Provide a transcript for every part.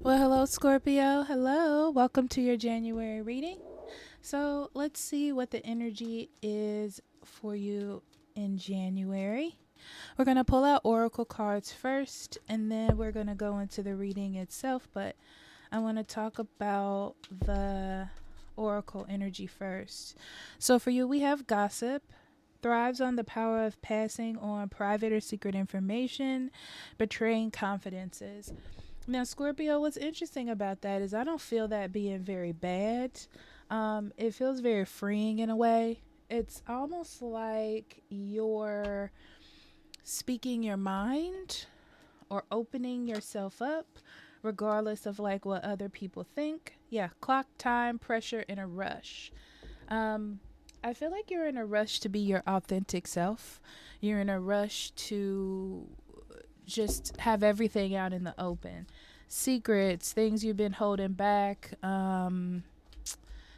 Well, hello, Scorpio. Hello. Welcome to your January reading. So, let's see what the energy is for you in January. We're going to pull out oracle cards first, and then we're going to go into the reading itself. But I want to talk about the oracle energy first. So, for you, we have gossip. Thrives on the power of passing on private or secret information, betraying confidences. Now, Scorpio, what's interesting about that is I don't feel that being very bad. It feels very freeing in a way. It's almost like you're speaking your mind or opening yourself up, regardless of like what other people think. Yeah, clock time, pressure, and a rush. Um, I feel like you're in a rush to be your authentic self. You're in a rush to just have everything out in the open. Secrets, things you've been holding back,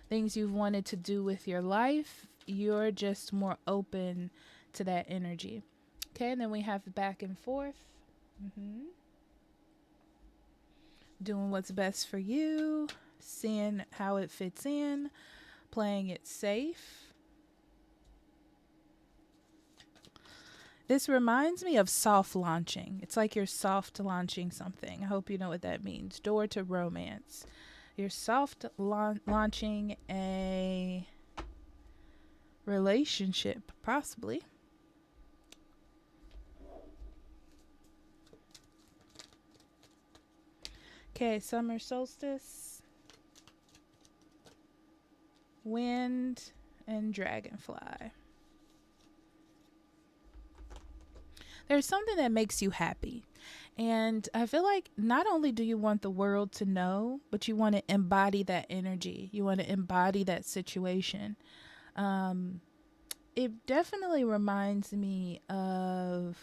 things you've wanted to do with your life, you're just more open to that energy. Okay, and then we have back and forth. hmm Doing what's best for you, seeing how it fits in, playing it safe. This reminds me of soft launching. It's like you're soft launching something. I hope you know what that means. Door to romance. You're soft launching a relationship, possibly. Okay, summer solstice, wind, and dragonfly. There's something that makes you happy. And I feel like not only do you want the world to know, but you want to embody that energy. You want to embody that situation. Um, it definitely reminds me of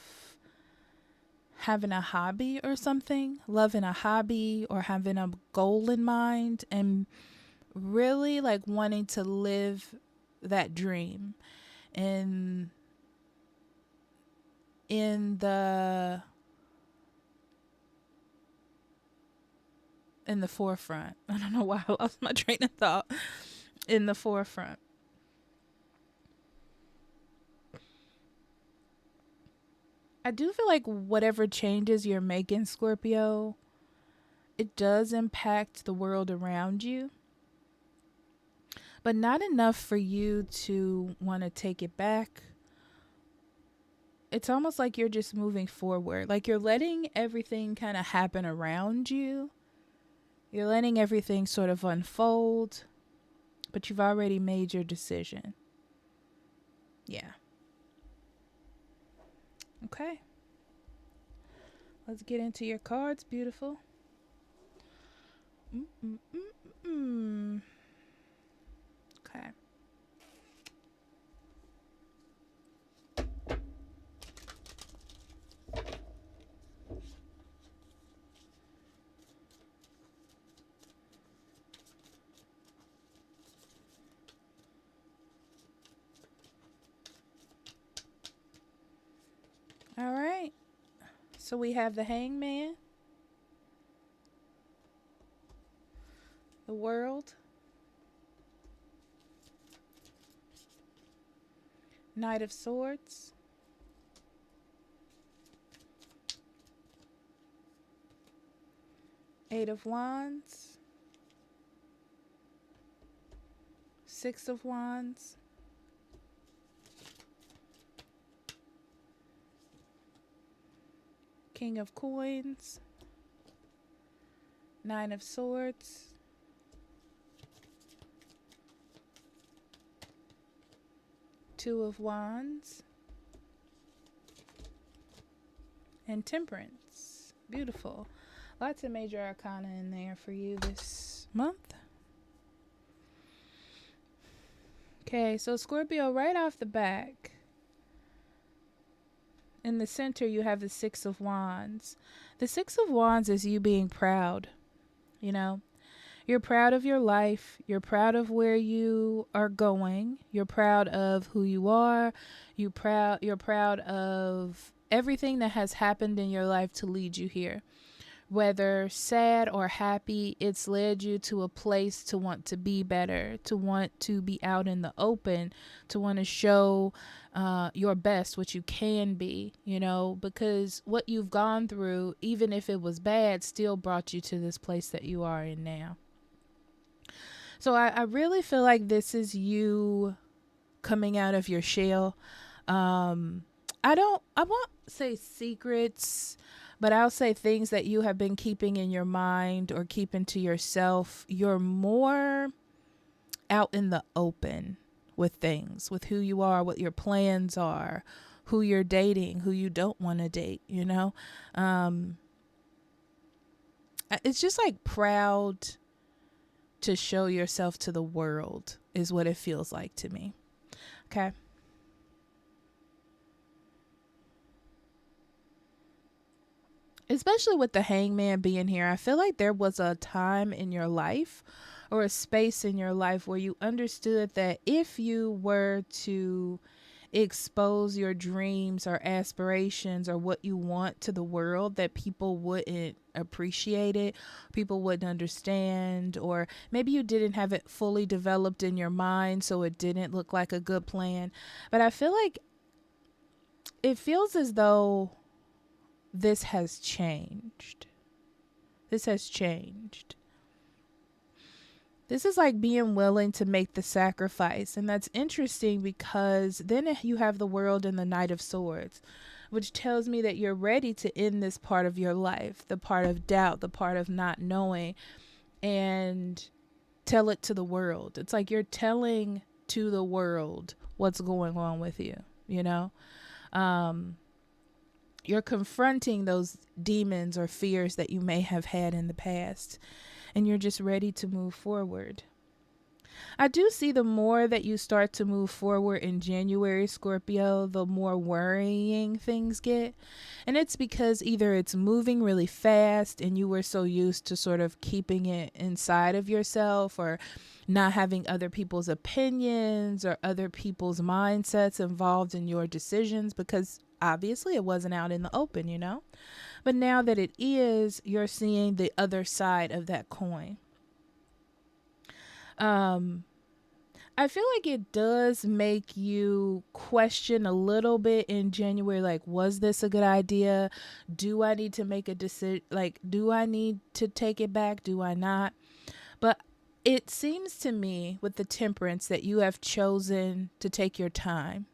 having a hobby or something, loving a hobby or having a goal in mind and really like wanting to live that dream and in the forefront. I don't know why I lost my train of thought. In the forefront. I do feel like whatever changes you're making, Scorpio, it does impact the world around you, but not enough for you to want to take it back. It's almost like you're just moving forward. Like you're letting everything kind of happen around you. You're letting everything sort of unfold, but you've already made your decision. Yeah. Okay. Let's get into your cards. Beautiful. Mm-mm-mm-mm. Okay. All right. So we have the Hangman, the World, Knight of Swords, Eight of Wands, Six of Wands, King of Coins, Nine of Swords, Two of Wands, and Temperance. Beautiful. Lots of major arcana in there for you this month. Okay, so Scorpio, right off the back, in the center, you have the Six of Wands. The Six of Wands is you being proud, you know? You're proud of your life. You're proud of where you are going. You're proud of who you are. You're proud of everything that has happened in your life to lead you here. Whether sad or happy, it's led you to a place to want to be better, to want to be out in the open, to want to show your best, what you can be, because what you've gone through, even if it was bad, still brought you to this place that you are in now. So I really feel like this is you coming out of your shell. I won't say secrets, but I'll say things that you have been keeping in your mind or keeping to yourself. You're more out in the open with things, with who you are, what your plans are, who you're dating, who you don't want to date, It's just like proud to show yourself to the world is what it feels like to me. Okay. Especially with the hangman being here, I feel like there was a time in your life or a space in your life where you understood that if you were to expose your dreams or aspirations or what you want to the world, that people wouldn't appreciate it, people wouldn't understand, or maybe you didn't have it fully developed in your mind, so it didn't look like a good plan. But I feel like it feels as though this has changed. This has changed. This is like being willing to make the sacrifice. And that's interesting because then you have the World and the Knight of Swords, which tells me that you're ready to end this part of your life, the part of doubt, the part of not knowing, and tell it to the world. It's like you're telling to the world what's going on with you, You're confronting those demons or fears that you may have had in the past, and you're just ready to move forward. I do see the more that you start to move forward in January, Scorpio, the more worrying things get. And it's because either it's moving really fast and you were so used to sort of keeping it inside of yourself, or not having other people's opinions or other people's mindsets involved in your decisions, because obviously it wasn't out in the open, But now that it is, you're seeing the other side of that coin. I feel like it does make you question a little bit in January, like, was this a good idea? Do I need to make a decision? Like, do I need to take it back? Do I not? But it seems to me with the Temperance that you have chosen to take your time.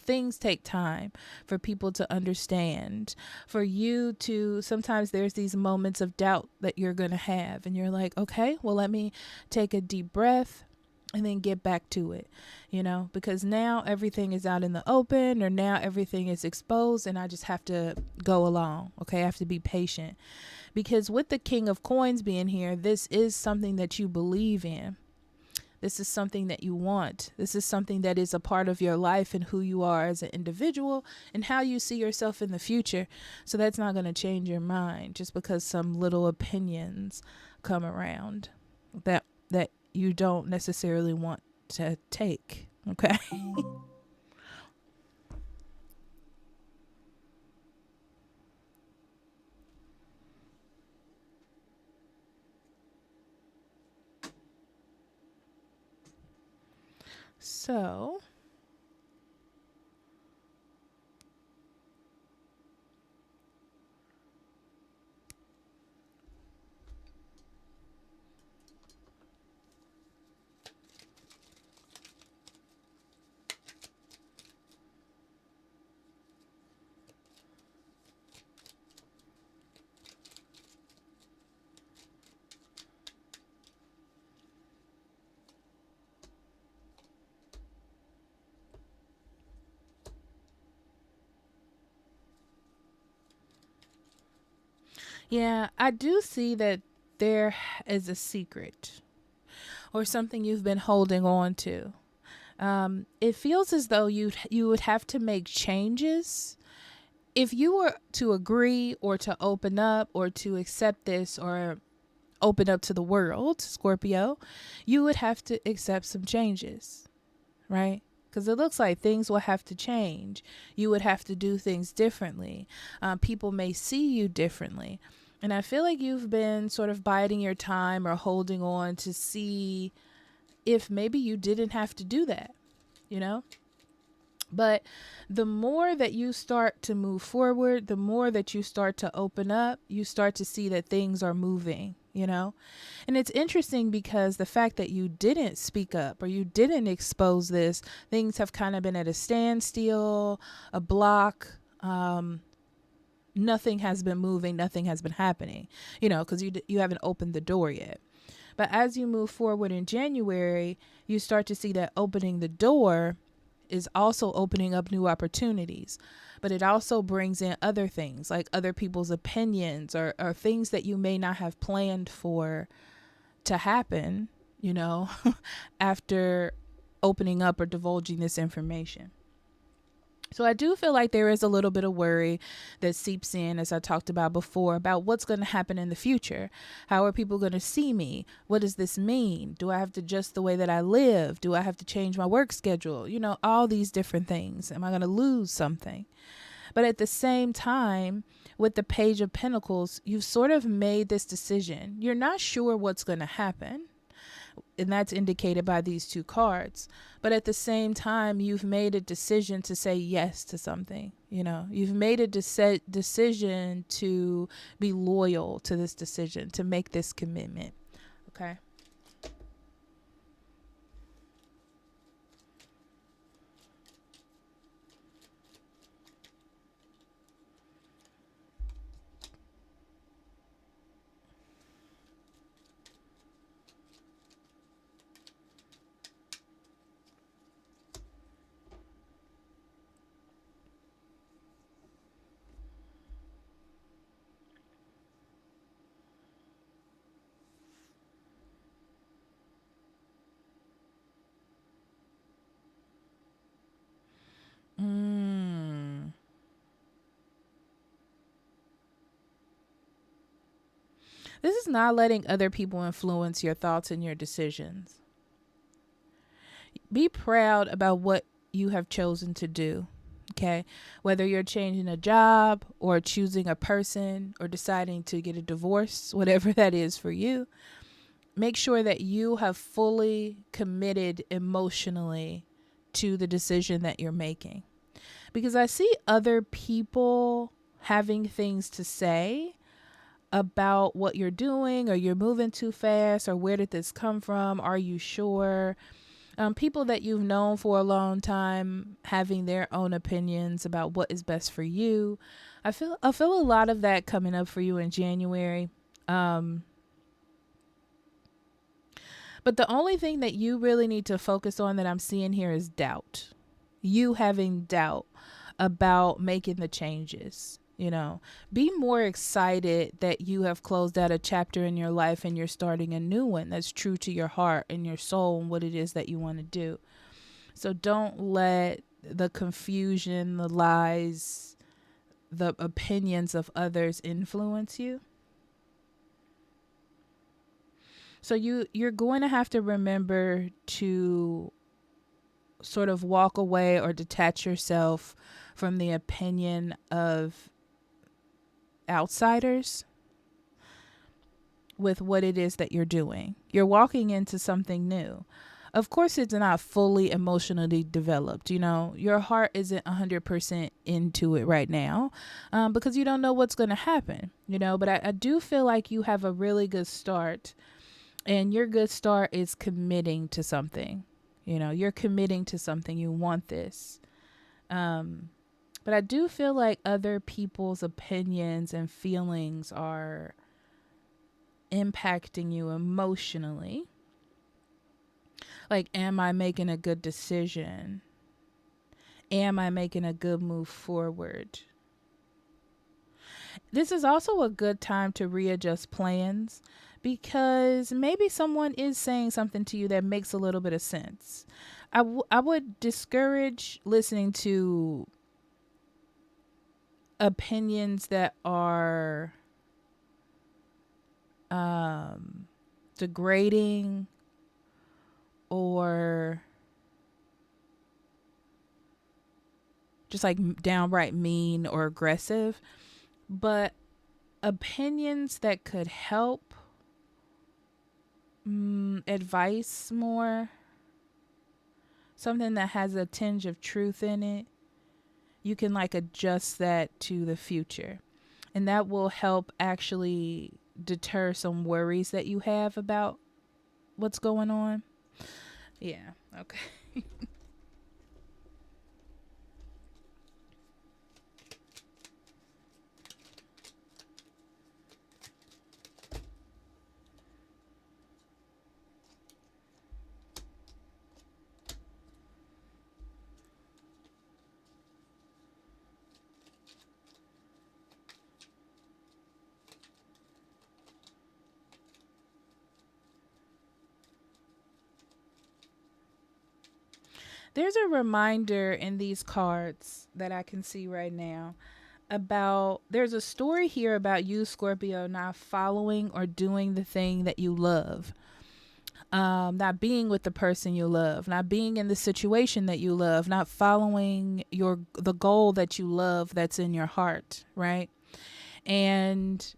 Things take time for people to understand, for you to, sometimes there's these moments of doubt that you're going to have, and you're like, okay, well, let me take a deep breath and then get back to it, because now everything is out in the open, or now everything is exposed, and I just have to go along. Okay. I have to be patient, because with the King of Coins being here, this is something that you believe in. This is something that you want. This is something that is a part of your life and who you are as an individual and how you see yourself in the future. So that's not going to change your mind just because some little opinions come around that you don't necessarily want to take. Okay. So yeah, I do see that there is a secret or something you've been holding on to. It feels as though you would have to make changes if you were to agree or to open up or to accept this or open up to the world, Scorpio. You would have to accept some changes, right? Because it looks like things will have to change. You would have to do things differently. People may see you differently. And I feel like you've been sort of biding your time or holding on to see if maybe you didn't have to do that, you know? But the more that you start to move forward, the more that you start to open up, you start to see that things are moving, you know? And it's interesting because the fact that you didn't speak up or you didn't expose this, things have kind of been at a standstill, a block. Nothing has been moving, nothing has been happening, you know, because you haven't opened the door yet. But as you move forward in January, you start to see that opening the door is also opening up new opportunities. But it also brings in other things like other people's opinions or things that you may not have planned for to happen, you know, after opening up or divulging this information. So I do feel like there is a little bit of worry that seeps in, as I talked about before, about what's going to happen in the future. How are people going to see me? What does this mean? Do I have to adjust the way that I live? Do I have to change my work schedule? You know, all these different things. Am I going to lose something? But at the same time, with the Page of Pentacles, you've sort of made this decision. You're not sure what's going to happen, and that's indicated by these two cards. But at the same time, you've made a decision to say yes to something. You know, you've made a decision to be loyal to this decision, to make this commitment. Okay. Mm. This is not letting other people influence your thoughts and your decisions. Be proud about what you have chosen to do. Okay. Whether you're changing a job or choosing a person or deciding to get a divorce, whatever that is for you, make sure that you have fully committed emotionally to the decision that you're making. Because I see other people having things to say about what you're doing, or you're moving too fast, or where did this come from? Are you sure? People that you've known for a long time having their own opinions about what is best for you. I feel a lot of that coming up for you in January. But the only thing that you really need to focus on that I'm seeing here is doubt. You having doubt about making the changes. You know, be more excited that you have closed out a chapter in your life and you're starting a new one that's true to your heart and your soul and what it is that you want to do. So don't let the confusion, the lies, the opinions of others influence you. So you're going to have to remember to sort of walk away or detach yourself from the opinion of outsiders with what it is that you're doing. You're walking into something new. Of course, it's not fully emotionally developed. You know, your heart isn't 100% into it right now, because you don't know what's going to happen, you know, but I do feel like you have a really good start, and your good start is committing to something. You know, you're committing to something. You want this. But I do feel like other people's opinions and feelings are impacting you emotionally. Like, am I making a good decision? Am I making a good move forward? This is also a good time to readjust plans, because maybe someone is saying something to you that makes a little bit of sense. I would discourage listening to opinions that are degrading or just like downright mean or aggressive. But opinions that could help, advice more, something that has a tinge of truth in it, you can like adjust that to the future. And that will help actually deter some worries that you have about what's going on. Yeah, okay. There's a reminder in these cards that I can see right now about there's a story here about you, Scorpio, not following or doing the thing that you love. Not being with the person you love, not being in the situation that you love, not following the goal that you love that's in your heart, right? And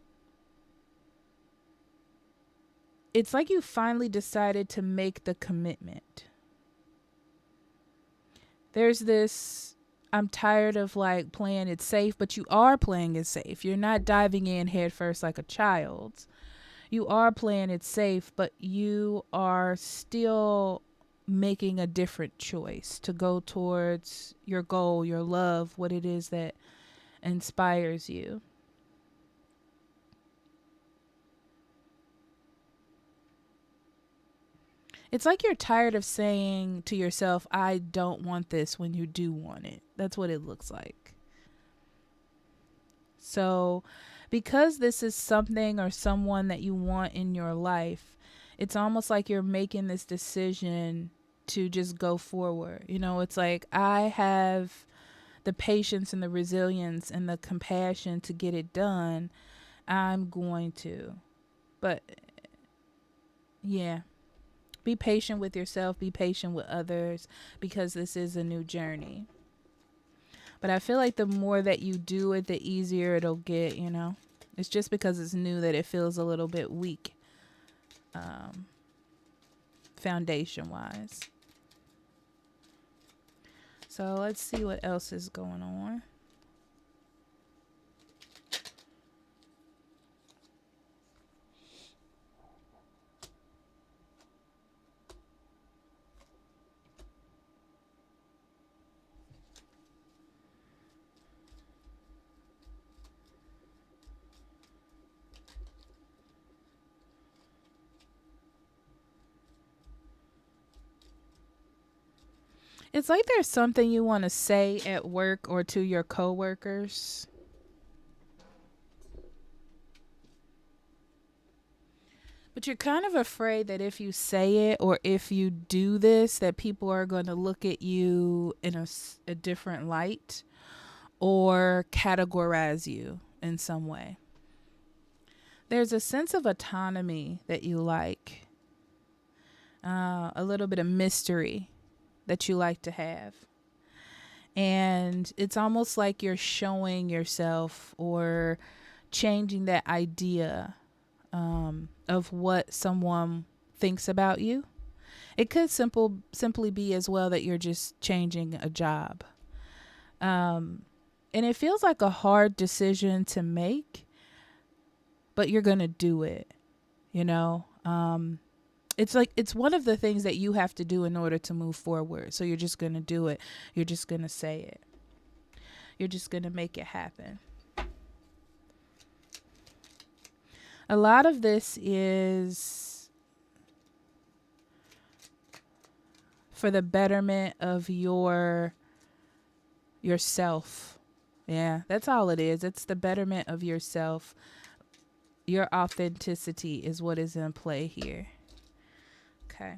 it's like you finally decided to make the commitment. There's this, I'm tired of like playing it safe, but you are playing it safe. You're not diving in head first like a child. You are playing it safe, but you are still making a different choice to go towards your goal, your love, what it is that inspires you. It's like you're tired of saying to yourself, I don't want this when you do want it. That's what it looks like. So, because this is something or someone that you want in your life, it's almost like you're making this decision to just go forward. You know, it's like I have the patience and the resilience and the compassion to get it done. I'm going to. But yeah, be patient with yourself, be patient with others because this is a new journey. But I feel like the more that you do it, the easier it'll get, you know? It's just because it's new that it feels a little bit weak, foundation wise. So let's see what else is going on. It's like there's something you want to say at work or to your coworkers. But you're kind of afraid that if you say it or if you do this, that people are going to look at you in a different light or categorize you in some way. There's a sense of autonomy that you like, a little bit of mystery that you like to have. And it's almost like you're showing yourself or changing that idea of what someone thinks about you. It could simply be as well that you're just changing a job. And it feels like a hard decision to make, but you're going to do it, you know? It's like it's one of the things that you have to do in order to move forward. So you're just going to do it. You're just going to say it. You're just going to make it happen. A lot of this is for the betterment of yourself. Yeah, that's all it is. It's the betterment of yourself. Your authenticity is what is in play here. Okay.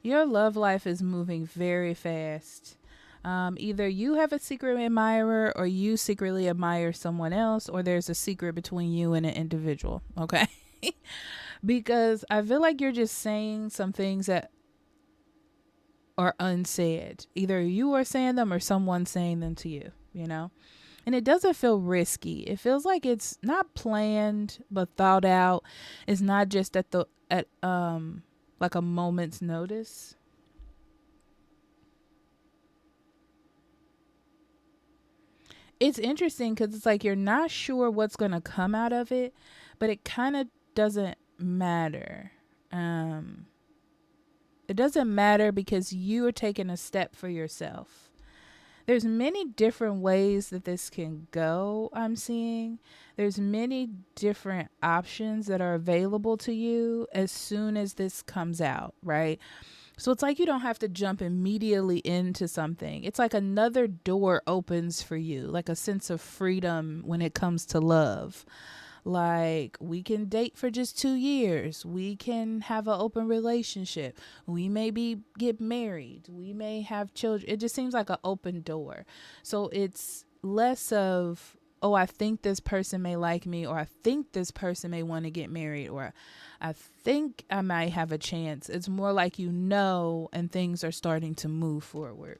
Your love life is moving very fast. Either you have a secret admirer or you secretly admire someone else, or there's a secret between you and an individual. Okay. Because I feel like you're just saying some things that are unsaid. Either you are saying them or someone's saying them to you, you know? And it doesn't feel risky. It feels like it's not planned but thought out. It's not just at like a moment's notice. It's interesting because it's like you're not sure what's going to come out of it, but it kind of doesn't matter. It doesn't matter because you are taking a step for yourself. There's many different ways that this can go. I'm seeing there's many different options that are available to you as soon as this comes out, right? So it's like you don't have to jump immediately into something. It's like another door opens for you, like a sense of freedom when it comes to love. Like, we can date for just 2 years. We can have an open relationship. We maybe get married. We may have children. It just seems like an open door. So it's less of, oh, I think this person may like me, or I think this person may want to get married, or I think I might have a chance. It's more like, and things are starting to move forward.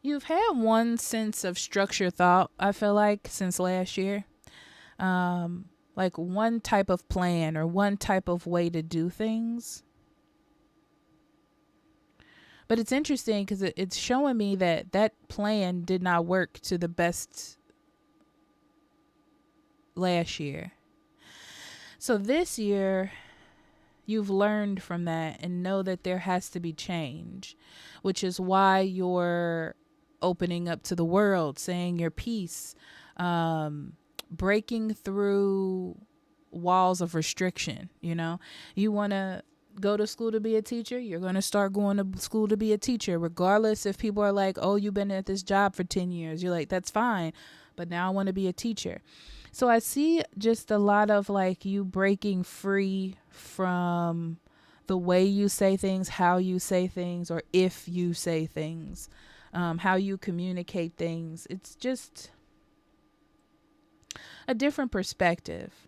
You've had one sense of structure thought, I feel like, since last year. Like one type of plan or one type of way to do things. But it's interesting because it's showing me that that plan did not work to the best last year. So this year, you've learned from that and know that there has to be change, which is why you're opening up to the world, saying your piece, breaking through walls of restriction. You want to go to school to be a teacher, you're going to start going to school to be a teacher, regardless if people are like, oh, you've been at this job for 10 years. You're like, that's fine, but now I want to be a teacher. So I see just a lot of like you breaking free from the way you say things, how you say things, or if you say things, how you communicate things. It's just a different perspective.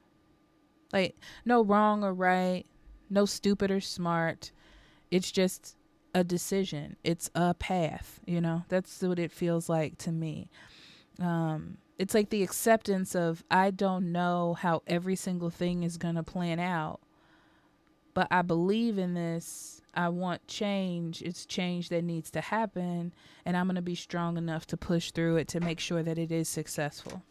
Like, no wrong or right, no stupid or smart. It's just a decision. It's a path, That's what it feels like to me. It's like the acceptance of, I don't know how every single thing is going to plan out, but I believe in this. I want change. It's change that needs to happen, and I'm going to be strong enough to push through it to make sure that it is successful.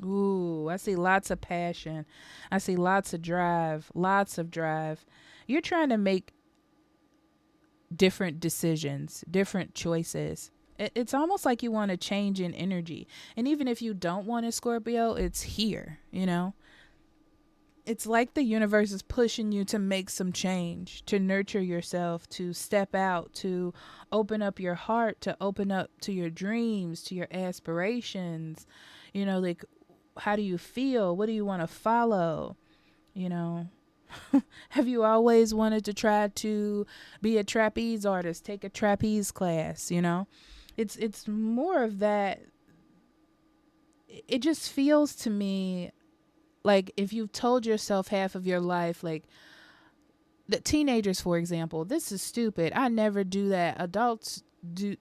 Ooh, I see lots of passion. I see lots of drive, lots of drive. You're trying to make different decisions, different choices. It's almost like you want to change in energy. And even if you don't want a Scorpio, it's here. It's like the universe is pushing you to make some change, to nurture yourself, to step out, to open up your heart, to open up to your dreams, to your aspirations. Like, how do you feel? What do you want to follow? Have you always wanted to try to be a trapeze artist, take a trapeze class? It's more of that. It just feels to me like if you've told yourself half of your life, like the teenagers, for example, this is stupid, I never do that. Adults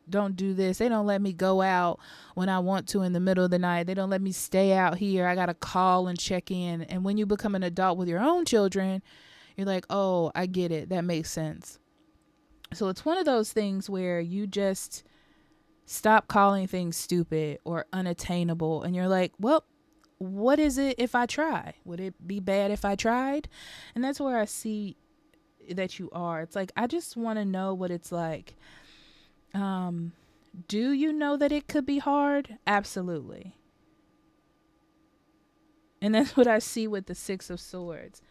don't do this. They don't let me go out when I want to in the middle of the night. They don't let me stay out here. I gotta call and check in. And when you become an adult with your own children, you're like, oh, I get it. That makes sense. So it's one of those things where you just Stop calling things stupid or unattainable. And you're like, well, what is it if I try? Would it be bad if I tried? And that's where I see that you are. It's like, I just want to know what it's like. Do you know that it could be hard? Absolutely. And that's what I see with the Six of Swords.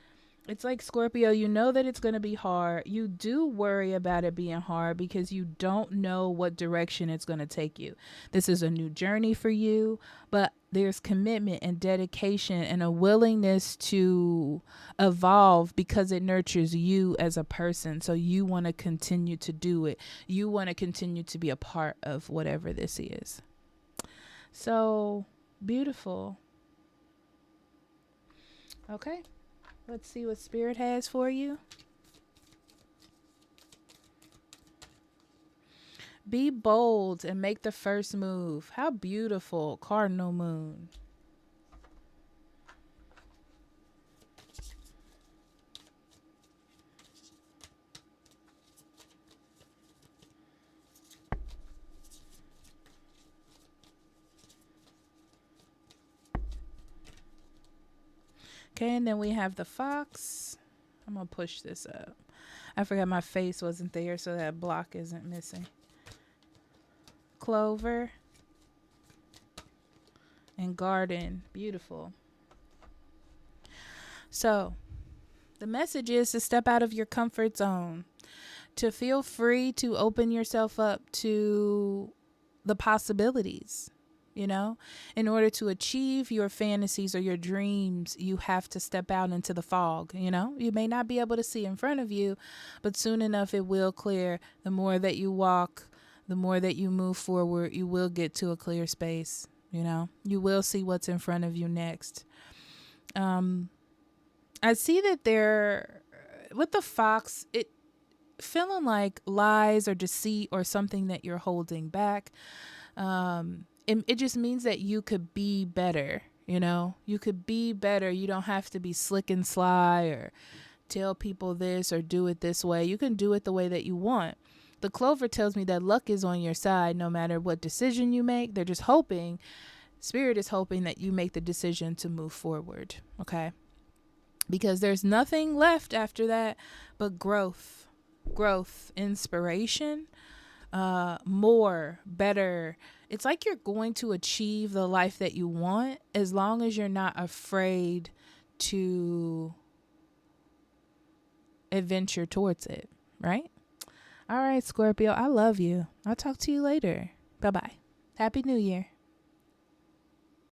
It's like, Scorpio, you know that it's going to be hard. You do worry about it being hard because you don't know what direction it's going to take you. This is a new journey for you, but there's commitment and dedication and a willingness to evolve because it nurtures you as a person. So you want to continue to do it. You want to continue to be a part of whatever this is. So beautiful. Okay. Let's see what Spirit has for you. Be bold and make the first move. How beautiful. Cardinal moon. Okay, and then we have the fox. I'm going to push this up. I forgot my face wasn't there, so that block isn't missing. Clover. And garden. Beautiful. So, the message is to step out of your comfort zone. To feel free to open yourself up to the possibilities. You know, in order to achieve your fantasies or your dreams, you have to step out into the fog. You know, you may not be able to see in front of you, but soon enough it will clear. The more that you walk, the more that you move forward, you will get to a clear space. You know, you will see what's in front of you next. I see that there, with the fox, it feeling like lies or deceit or something that you're holding back. It just means that you could be better, you know? You could be better. You don't have to be slick and sly or tell people this or do it this way. You can do it the way that you want. The clover tells me that luck is on your side no matter what decision you make. They're just hoping, Spirit is hoping that you make the decision to move forward, okay? Because there's nothing left after that but growth, inspiration, more, better. It's like you're going to achieve the life that you want as long as you're not afraid to adventure towards it, right? All right, Scorpio, I love you. I'll talk to you later. Bye-bye. Happy New Year.